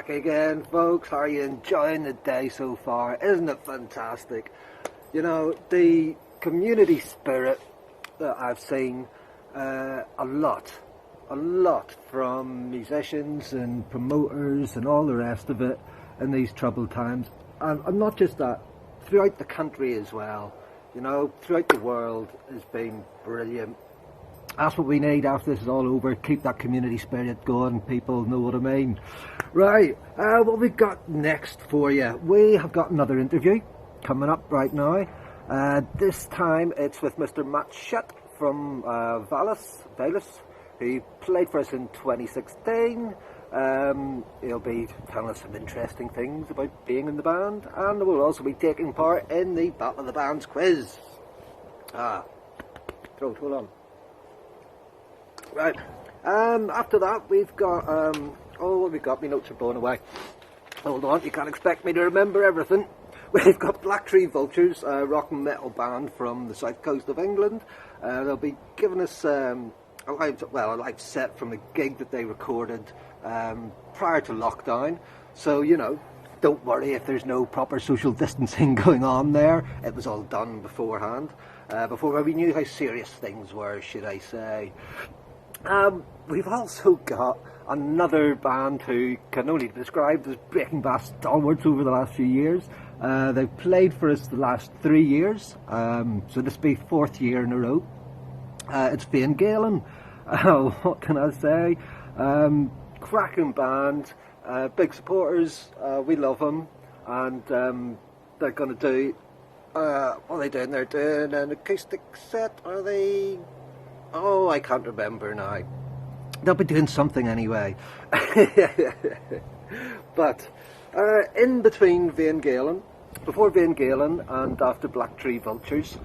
back again, folks. How are you enjoying the day so far? Isn't it fantastic? You know, the community spirit that I've seen a lot from musicians and promoters and all the rest of it in these troubled times. And not just that, throughout the country as well. You know, throughout the world has been brilliant. That's what we need after this is all over. Keep that community spirit going. People know what I mean. Right, what we got next for you? We have got another interview coming up right now. This time it's with Mr. Matt Shutt from Valous. He played for us in 2016. He'll be telling us some interesting things about being in the band, and we'll also be taking part in the Battle of the Bands quiz. Hold on. Right, after that we've got, what we got? My notes are blown away. Hold on, you can't expect me to remember everything. We've got Black Tree Vultures, a rock and metal band from the south coast of England. They'll be giving us a live set from a gig that they recorded prior to lockdown. So, you know, don't worry if there's no proper social distancing going on there. It was all done beforehand, before we knew how serious things were, should I say. We've also got another band who can only be described as Breaking Bass stalwarts over the last few years. They've played for us the last 3 years, so this will be 4th year in a row. It's Van Galen. What can I say? Cracking band, big supporters. We love them, and they're going to do. What are they doing? They're doing an acoustic set. Are they? Oh, I can't remember now. They'll be doing something anyway. But in between Van Galen, before Van Galen and after Black Tree Vultures,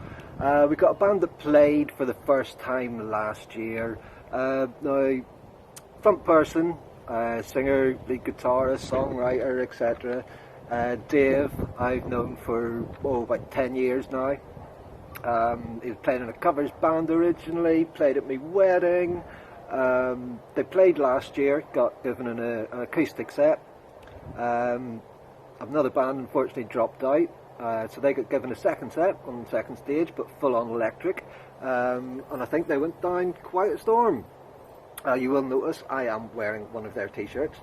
we got a band that played for the first time last year. Now, front person, singer, lead guitarist, songwriter, etc. Dave, I've known for about 10 years now. He was playing in a covers band originally, played at my wedding. They played last year, got given an acoustic set. Another band unfortunately dropped out, so they got given a second set on the second stage, but full on electric. And I think they went down quite a storm. You will notice I am wearing one of their t-shirts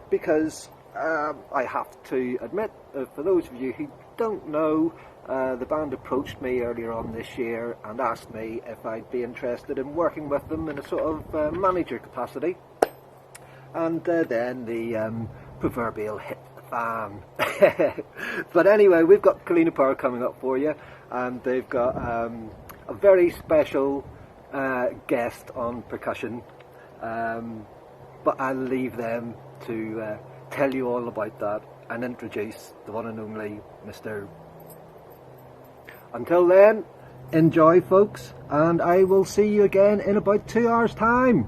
because I have to admit, for those of you who don't know, the band approached me earlier on this year and asked me if I'd be interested in working with them in a sort of manager capacity. And then the proverbial hit the fan. But anyway, we've got Kalina Power coming up for you, and they've got a very special guest on percussion. But I'll leave them to tell you all about that and introduce the one and only Mr. Until then, enjoy, folks, and I will see you again in about 2 hours' time.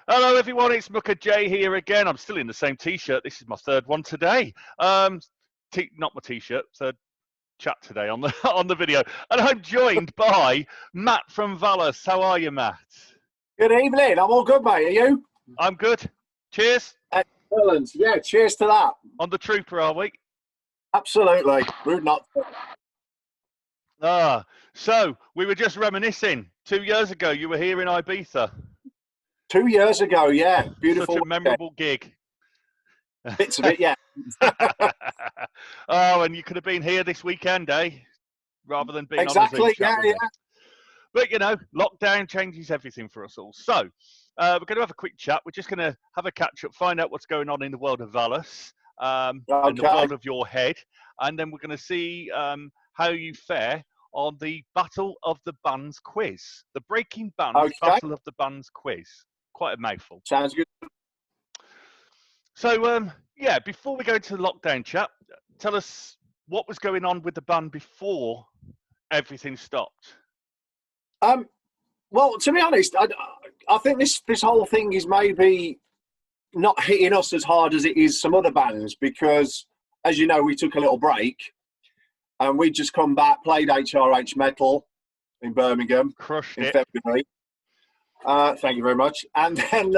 Hello everyone, it's Mucker J here again. I'm still in the same t-shirt. This is my third one today. Not my t-shirt, third chat today on the on the video. And I'm joined by Matt from Valous. How are you, Matt? Good evening. I'm all good, mate. Are you? I'm good. Cheers. Excellent. Yeah, cheers to that. On the trooper, are we? Absolutely. Rude not. So we were just reminiscing. 2 years ago, you were here in Ibiza. 2 years ago, yeah. Beautiful. Such a memorable gig. Bits of it, yeah. Oh, and you could have been here this weekend, eh? Rather than being exactly, on the Zoom yeah, chat. yeah. But, you know, lockdown changes everything for us all. So we're going to have a quick chat. We're just going to have a catch-up, find out what's going on in the world of Valous, in the world of your head. And then we're going to see how you fare on the Battle of the Bands quiz. The Breaking Bands Battle of the Bands quiz. Quite a mouthful. Sounds good. So, yeah, before we go into the lockdown chat, tell us what was going on with the band before everything stopped. Well, to be honest, I think this whole thing is maybe not hitting us as hard as it is some other bands because, as you know, we took a little break. and we just come back, played HRH Metal in Birmingham Crushed in it. February. Thank you very much. And then,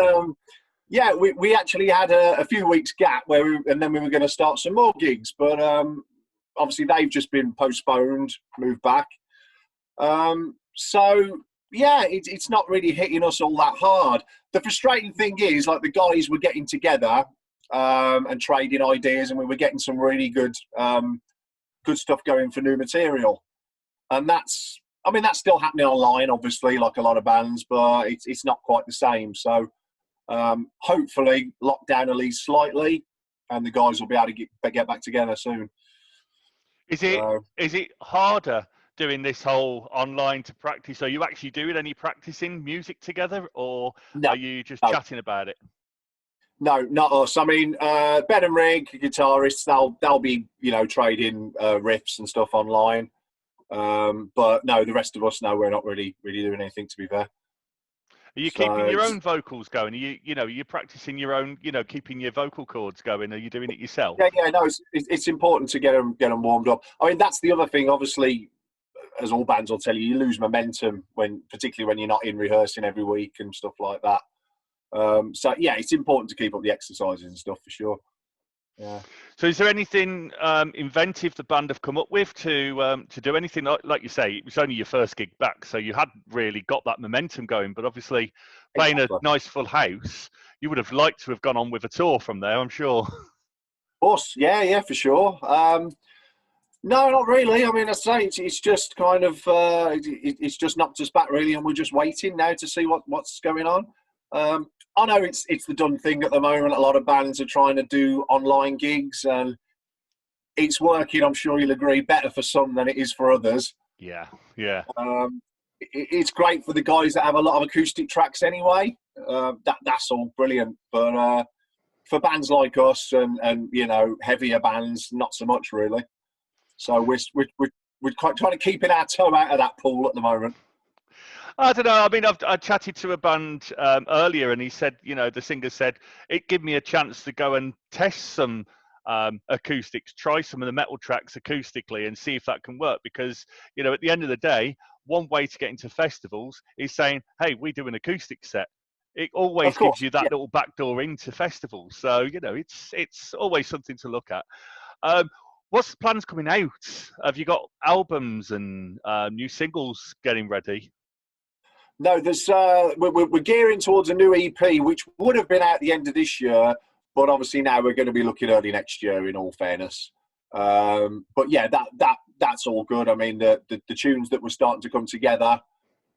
yeah, we actually had a few weeks gap and then we were going to start some more gigs, but obviously they've just been postponed, moved back. So yeah, it's not really hitting us all that hard. The frustrating thing is, like, the guys were getting together and trading ideas, and we were getting some really good stuff going for new material. And that's still happening online, obviously, like a lot of bands, but it's not quite the same. So hopefully lockdown will ease slightly and the guys will be able to get back together soon. Is it harder doing this whole online to practice? Are you actually doing any practicing music together, or are you just chatting about it? No, not us. I mean, Ben and Rig, guitarists, they'll be, trading riffs and stuff online. But no, the rest of us, no, we're not really doing anything, to be fair. Are you keeping your own vocals going? Are you practicing your own, keeping your vocal cords going? Are you doing it yourself? Yeah, no, it's important to get them warmed up. I mean, that's the other thing. Obviously, as all bands will tell you, you lose momentum particularly when you're not in rehearsing every week and stuff like that. So yeah, it's important to keep up the exercises and stuff for sure. Yeah. So is there anything inventive the band have come up with to do anything? Like you say, it was only your first gig back, so you hadn't really got that momentum going. But obviously, playing a nice full house, you would have liked to have gone on with a tour from there, I'm sure. Of course, yeah, for sure. No, not really. I mean, I say it's just kind of it's just knocked us back really, and we're just waiting now to see what's going on. I know it's the done thing at the moment. A lot of bands are trying to do online gigs, and it's working. I'm sure you'll agree, better for some than it is for others. Yeah. It's great for the guys that have a lot of acoustic tracks anyway. That's all brilliant. But for bands like us and heavier bands, not so much really. So we're quite trying to keep our toe out of that pool at the moment. I don't know. I mean, I chatted to a band earlier, and he said, the singer said, it gave me a chance to go and test some acoustics, try some of the metal tracks acoustically, and see if that can work. Because at the end of the day, one way to get into festivals is saying, "Hey, we do an acoustic set." It always gives you that little backdoor into festivals. So it's always something to look at. What's the plans coming out? Have you got albums and new singles getting ready? No, there's we're gearing towards a new EP, which would have been out at the end of this year, but obviously now we're going to be looking early next year. In all fairness, but yeah, that's all good. I mean, the tunes that were starting to come together,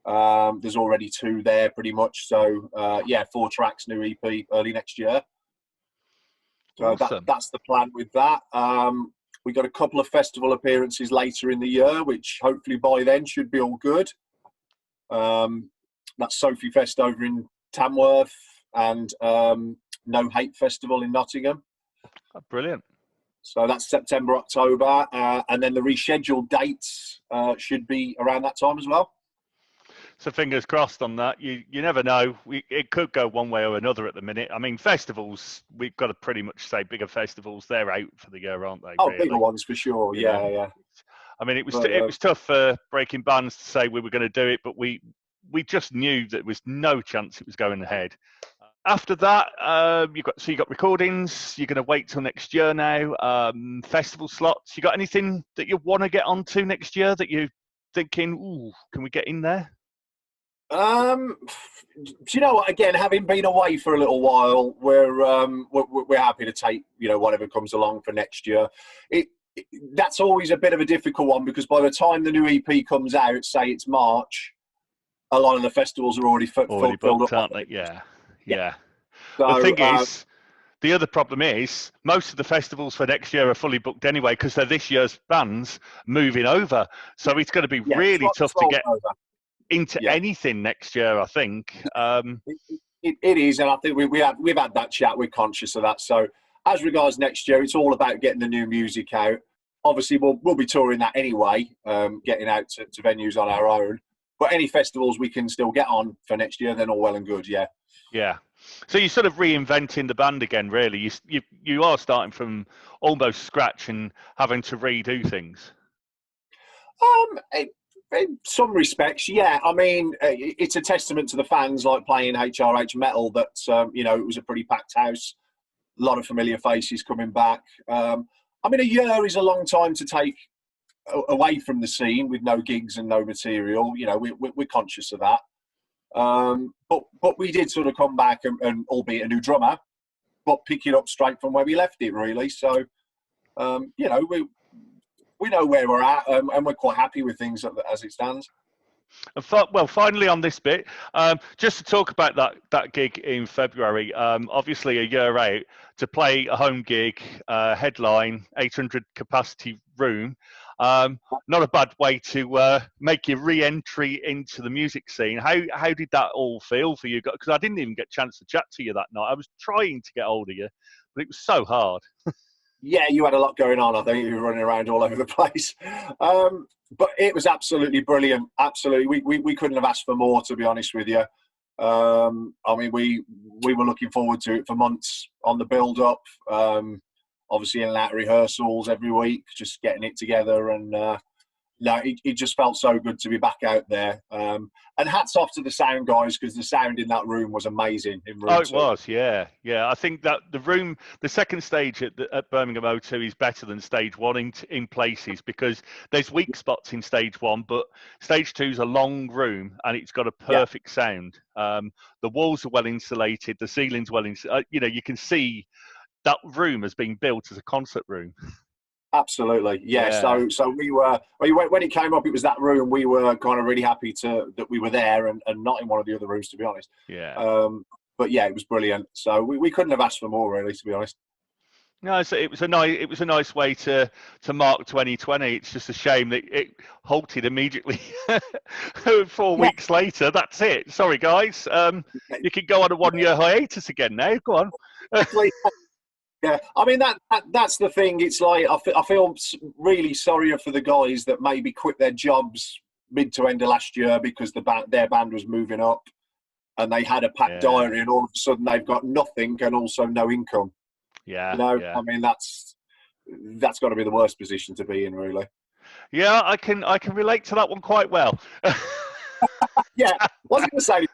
there's already 2 there, pretty much. So yeah, 4 tracks, new EP, early next year. So awesome. That's the plan with that. We got a couple of festival appearances later in the year, which hopefully by then should be all good. That's Sophie Fest over in Tamworth and No Hate Festival in Nottingham. Oh, brilliant. So that's September, October, and then the rescheduled dates should be around that time as well. So fingers crossed on that. You never know. It could go one way or another at the minute. I mean, festivals, we've got to pretty much say bigger festivals, they're out for the year, aren't they? Oh, really? bigger ones for sure. Yeah. I mean, it was tough for breaking bands to say we were going to do it, but we just knew that there was no chance it was going ahead. After that, you got recordings. You're going to wait till next year now. Festival slots. You got anything that you want to get onto next year that you're thinking, ooh, can we get in there? Do you know what? Again, having been away for a little while, we're happy to take whatever comes along for next year. That's always a bit of a difficult one because by the time the new EP comes out, say it's March, a lot of the festivals are already filled booked, up, aren't they? Yeah. So, the thing is, the other problem is most of the festivals for next year are fully booked anyway because they're this year's bands moving over. So it's going to be really tough to get into anything next year, I think. It is, and I think we've had that chat. We're conscious of that. So as regards next year, it's all about getting the new music out. Obviously, we'll be touring that anyway, getting out to venues on our own. But any festivals we can still get on for next year, then all well and good, yeah. Yeah. So you're sort of reinventing the band again, really. You are starting from almost scratch and having to redo things. In some respects, yeah. I mean, it's a testament to the fans, like playing HRH Metal, that it was a pretty packed house, a lot of familiar faces coming back. I mean, a year is a long time to take away from the scene with no gigs and no material. We're conscious of that. But we did sort of come back and albeit a new drummer, but pick it up straight from where we left it, really. So, we know where we're at, and we're quite happy with things as it stands. Well, finally on this bit, just to talk about that gig in February, obviously a year out, to play a home gig, headline, 800 capacity room, not a bad way to make your re-entry into the music scene. How did that all feel for you? Because I didn't even get a chance to chat to you that night. I was trying to get hold of you, but it was so hard. Yeah, you had a lot going on. I think you were running around all over the place. But it was absolutely brilliant. Absolutely. We couldn't have asked for more, to be honest with you. I mean, we were looking forward to it for months on the build-up. Obviously, in and out of rehearsals every week, just getting it together. And it just felt so good to be back out there. And hats off to the sound guys, because the sound in that room was amazing. It was, yeah. I think that the second stage at Birmingham O2 is better than stage one in places, because there's weak spots in stage one, but stage two is a long room and it's got a perfect sound. The walls are well insulated, the ceiling's well insulated. You can see that room has been built as a concert room. Absolutely, yeah. So we were, when it came up, it was that room. We were kind of really happy that we were there and not in one of the other rooms, to be honest. Yeah. But yeah, it was brilliant. So we couldn't have asked for more, really, to be honest. No, so it was a nice way to mark 2020. It's just a shame that it halted immediately 4 weeks later. That's it. Sorry, guys. You can go on a 1 year hiatus again now. Go on. Yeah, I mean that's the thing. It's like I feel really sorry for the guys that maybe quit their jobs mid to end of last year because their band was moving up, and they had a packed diary, and all of a sudden they've got nothing and also no income. Yeah, I mean that's got to be the worst position to be in, really. Yeah, I can relate to that one quite well. Yeah, wasn't going to say anything,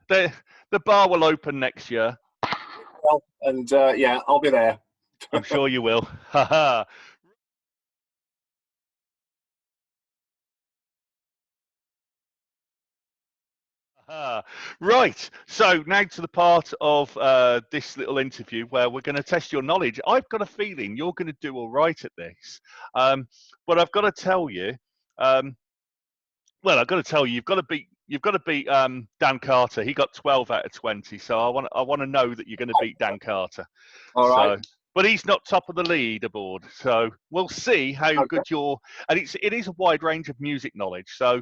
but the bar will open next year. Well, and I'll be there. I'm sure you will. Right, so now to the part of this little interview where we're going to test your knowledge. I've got a feeling you're going to do all right at this, but I've got to tell you, you've got to beat Dan Carter. He got 12 out of 20, so I want to know that you're going to beat Dan Carter. All right. But he's not top of the leaderboard, so we'll see how good and it is a wide range of music knowledge, so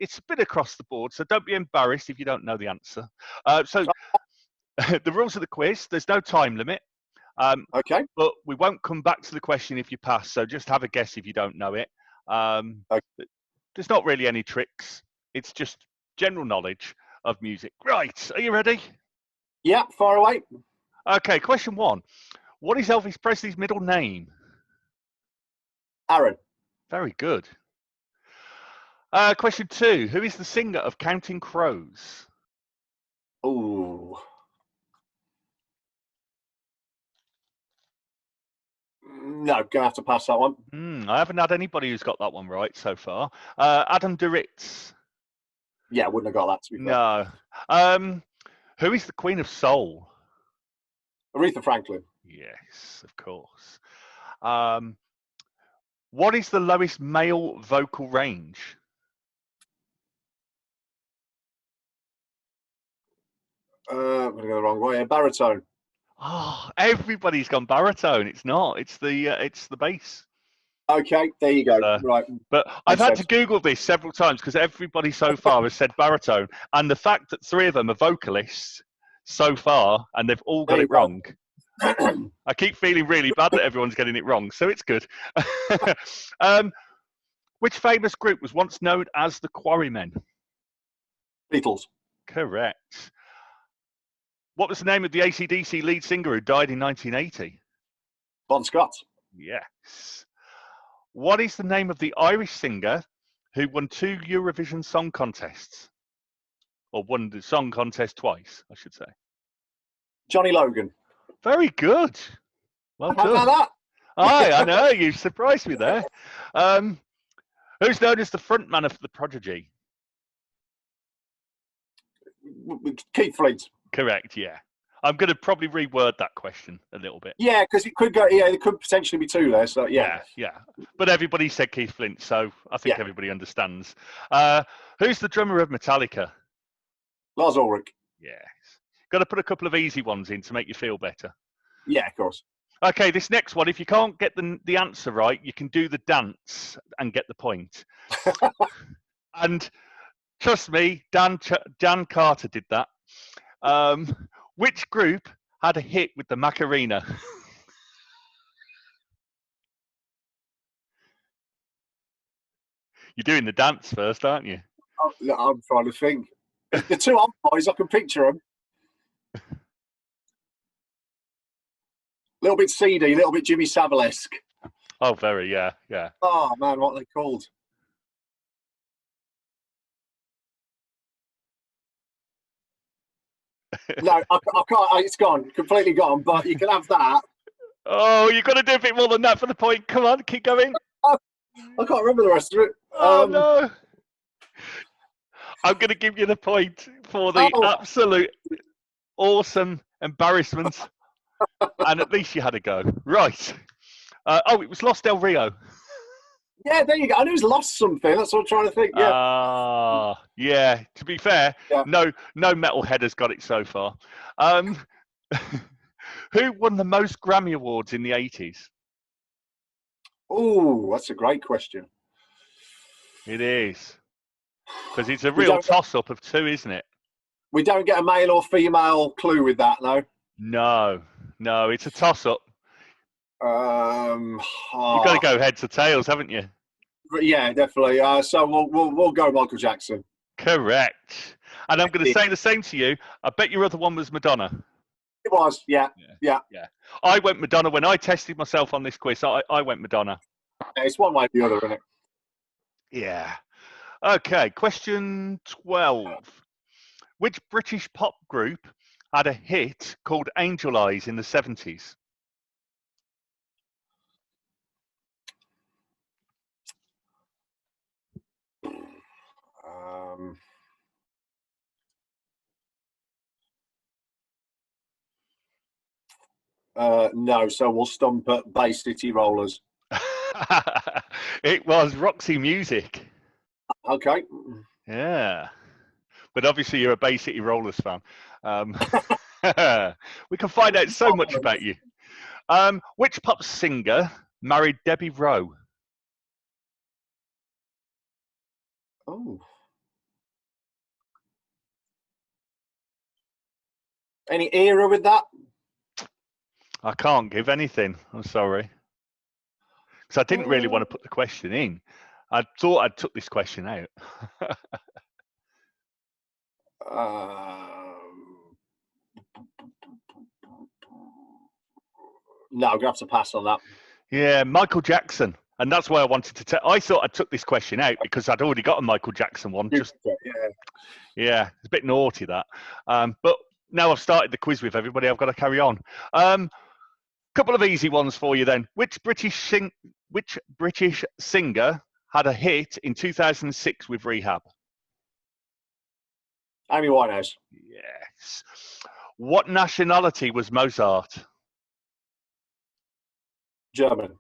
it's a bit across the board, so don't be embarrassed if you don't know the answer. So the rules of the quiz, there's no time limit. Okay. But we won't come back to the question if you pass, so just have a guess if you don't know it. Okay. There's not really any tricks. It's just general knowledge of music. Right, are you ready? Yeah, far away. Okay, question 1. What is Elvis Presley's middle name? Aaron. Very good. Question 2. Who is the singer of Counting Crows? Ooh. No, going to have to pass that one. I haven't had anybody who's got that one right so far. Adam Duritz. Yeah, wouldn't have got that, to be fair. No. Who is the Queen of Soul? Aretha Franklin. Yes, of course. What is the lowest male vocal range? I'm going to go the wrong way. Baritone. Oh, everybody's gone baritone. It's not. It's the bass. Okay, there you go. Right. But I've had to Google this several times because everybody so far has said baritone, and the fact that 3 of them are vocalists so far, and they've all got it wrong. I keep feeling really bad that everyone's getting it wrong, so it's good. Which famous group was once known as the Quarrymen? Beatles. Correct. What was the name of the AC/DC lead singer who died in 1980? Bon Scott. Yes. What is the name of the Irish singer who won 2 Eurovision Song Contests? Or won the song contest twice, I should say. Johnny Logan. Very good. Well How done. about Aye, I know, you surprised me there. Who's known as the frontman of the Prodigy? that? Keith Flint. Correct, yeah. I'm going to probably reword that question a little bit. Yeah, because it could go. Yeah, it could potentially be 2 there. So yeah. But everybody said Keith Flint, so I think everybody understands. Who's the drummer of Metallica? Lars Ulrich. Yes. Got to put a couple of easy ones in to make you feel better. Yeah, of course. Okay, this next one, if you can't get the answer right, you can do the dance and get the point. And trust me, Dan Carter did that. Which group had a hit with the Macarena? You're doing the dance first, aren't you? I'm trying to think. The 2 old boys, I can picture them. A little bit seedy, a little bit Jimmy Savile-esque. Oh, very, yeah. Oh man, what are they called? No, I can't. It's gone, completely gone. But you can have that. Oh, you've got to do a bit more than that for the point. Come on, keep going. I can't remember the rest of it. Oh no! I'm going to give you the point for the absolute awesome embarrassment, and at least you had a go. Right. It was Los Del Rio. Yeah, there you go. I knew it was Lost something. That's what I'm trying to think. Yeah. Yeah. To be fair, no metalhead has got it so far. Who won the most Grammy Awards in the 80s? Oh, that's a great question. It is. Because it's a real toss-up of 2, isn't it? We don't get a male or female clue with that, no? No, it's a toss-up. You've got to go heads or tails, haven't you? Yeah, definitely. So we'll go Michael Jackson. Correct. And I'm going to say the same to you. I bet your other one was Madonna. It was, yeah. I went Madonna when I tested myself on this quiz. I went Madonna. Yeah, it's one way or the other, isn't it? Yeah. Okay, question 12. Which British pop group had a hit called Angel Eyes in the 70s? No, so we'll stump at Bay City Rollers. It was Roxy Music. Okay. Yeah. But obviously you're a Bay City Rollers fan. We can find out so much about you. Which pop singer married Debbie Rowe? Oh. Any era with that? I can't give anything. I'm sorry. Because I didn't really want to put the question in. I thought I'd took this question out. No, I'm going to have to pass on that. Yeah, Michael Jackson. And that's why I wanted to I thought I took this question out because I'd already got a Michael Jackson one. Yeah, it's a bit naughty that. But now I've started the quiz with everybody, I've got to carry on. Couple of easy ones for you then. Which British singer had a hit in 2006 with Rehab? Amy Winehouse. Yes. What nationality was Mozart? German.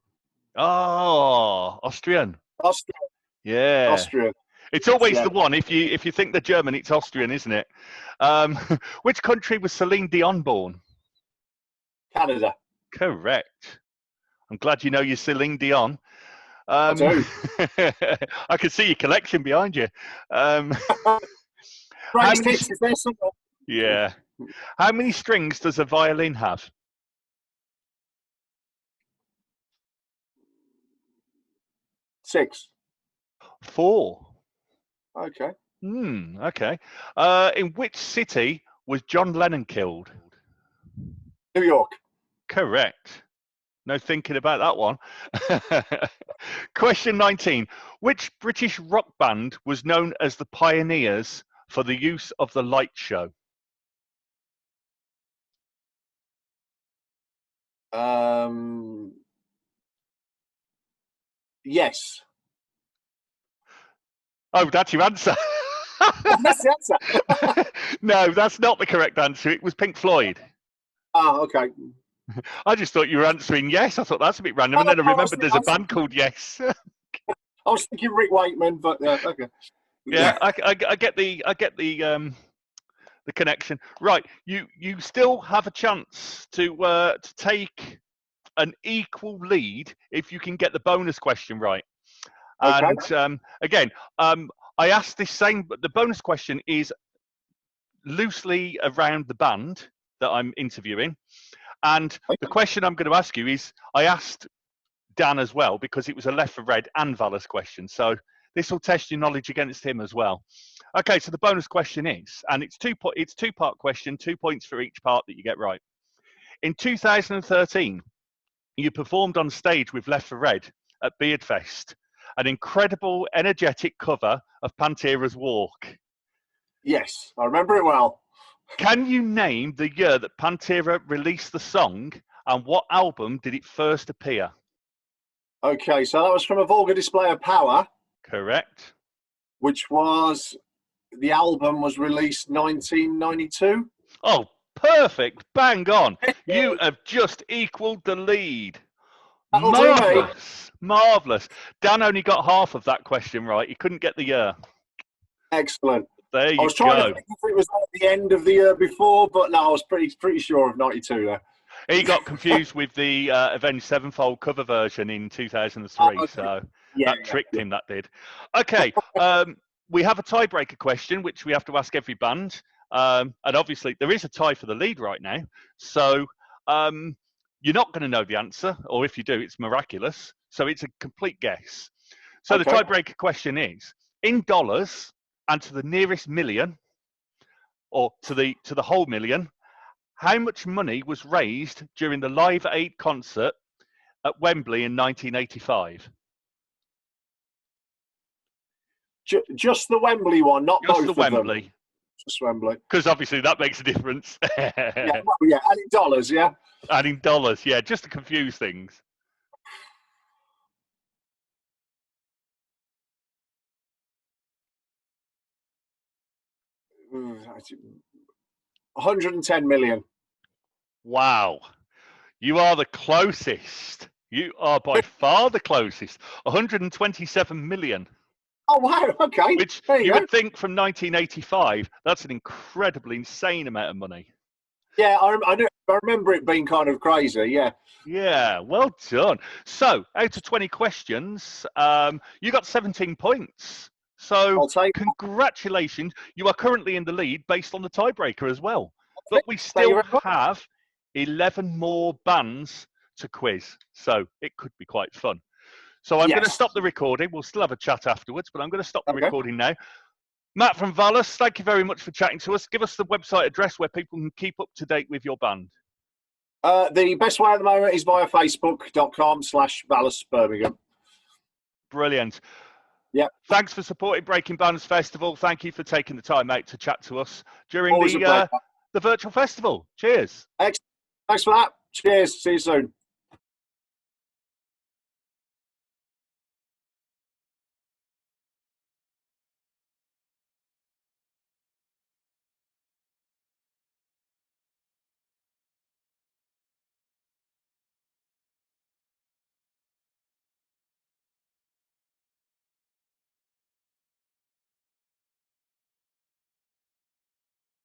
Oh, Austrian. Austrian. Yeah. Austrian. It's always the one. If you think they're German, it's Austrian, isn't it? Which country was Celine Dion born? Canada. Correct. I'm glad you know your Celine Dion. I do. I can see your collection behind you. Yeah. How many strings does a violin have? 6. 4. Okay. Okay. In which city was John Lennon killed? New York. Correct. No thinking about that one. Question 19. Which British rock band was known as the pioneers for the use of the light show? Yes. Oh, that's your answer. That's the answer. No, that's not the correct answer. It was Pink Floyd. Ah, okay. I just thought you were answering yes. I thought that's a bit random. And then I remembered there's a band called Yes. I was thinking Rick Wakeman, but okay. Yeah, I get the connection. Right, you still have a chance to take an equal lead if you can get the bonus question right. Okay. And again, I asked this same, but the bonus question is loosely around the band that I'm interviewing. And the question I'm going to ask you is, I asked Dan as well, because it was a Left for Red and Valous question. So this will test your knowledge against him as well. Okay, so the bonus question is, and it's two-part question, 2 points for each part that you get right. In 2013, you performed on stage with Left for Red at Beardfest, an incredible, energetic cover of Pantera's Walk. Yes, I remember it well. Can you name the year that Pantera released the song, and what album did it first appear? Okay, so that was from A Vulgar Display of Power. Correct. Which was, the album was released 1992. Oh, perfect. Bang on. You have just equaled the lead. Marvellous. Marvellous. Dan only got half of that question right. He couldn't get the year. Excellent. There you go. I was trying to think if it was at the end of the year before, but no, I was pretty sure of 92 there. He got confused with the Avenged Sevenfold cover version in 2003, okay. So that tricked him, that did. Okay, we have a tiebreaker question, which we have to ask every band. And obviously, there is a tie for the lead right now. So you're not going to know the answer, or if you do, it's miraculous. So it's a complete guess. So the tiebreaker question is, in dollars and to the nearest million, or to the whole million, how much money was raised during the Live Aid concert at Wembley in 1985? Just the Wembley one, not just both the of Wembley. Them. Just Wembley. Because obviously that makes a difference. Yeah, and in dollars, yeah? And in dollars, yeah, just to confuse things. $110 million. Wow. You are the closest. You are by far the closest. 127 million. Oh, wow. Okay. Which you would think from 1985, that's an incredibly insane amount of money. Yeah, I remember it being kind of crazy, yeah. Yeah, well done. So, out of 20 questions, you got 17 points. So, congratulations. You are currently in the lead based on the tiebreaker as well. But we still have 11 more bands to quiz. So, it could be quite fun. So, I'm going to stop the recording. We'll still have a chat afterwards, but I'm going to stop the recording now. Matt from Valous, thank you very much for chatting to us. Give us the website address where people can keep up to date with your band. The best way at the moment is via facebook.com/Valous Birmingham. Brilliant. Yeah. Thanks for supporting Breaking Bands Festival. Thank you for taking the time out to chat to us during the virtual festival. Cheers. Thanks for that. Cheers. See you soon.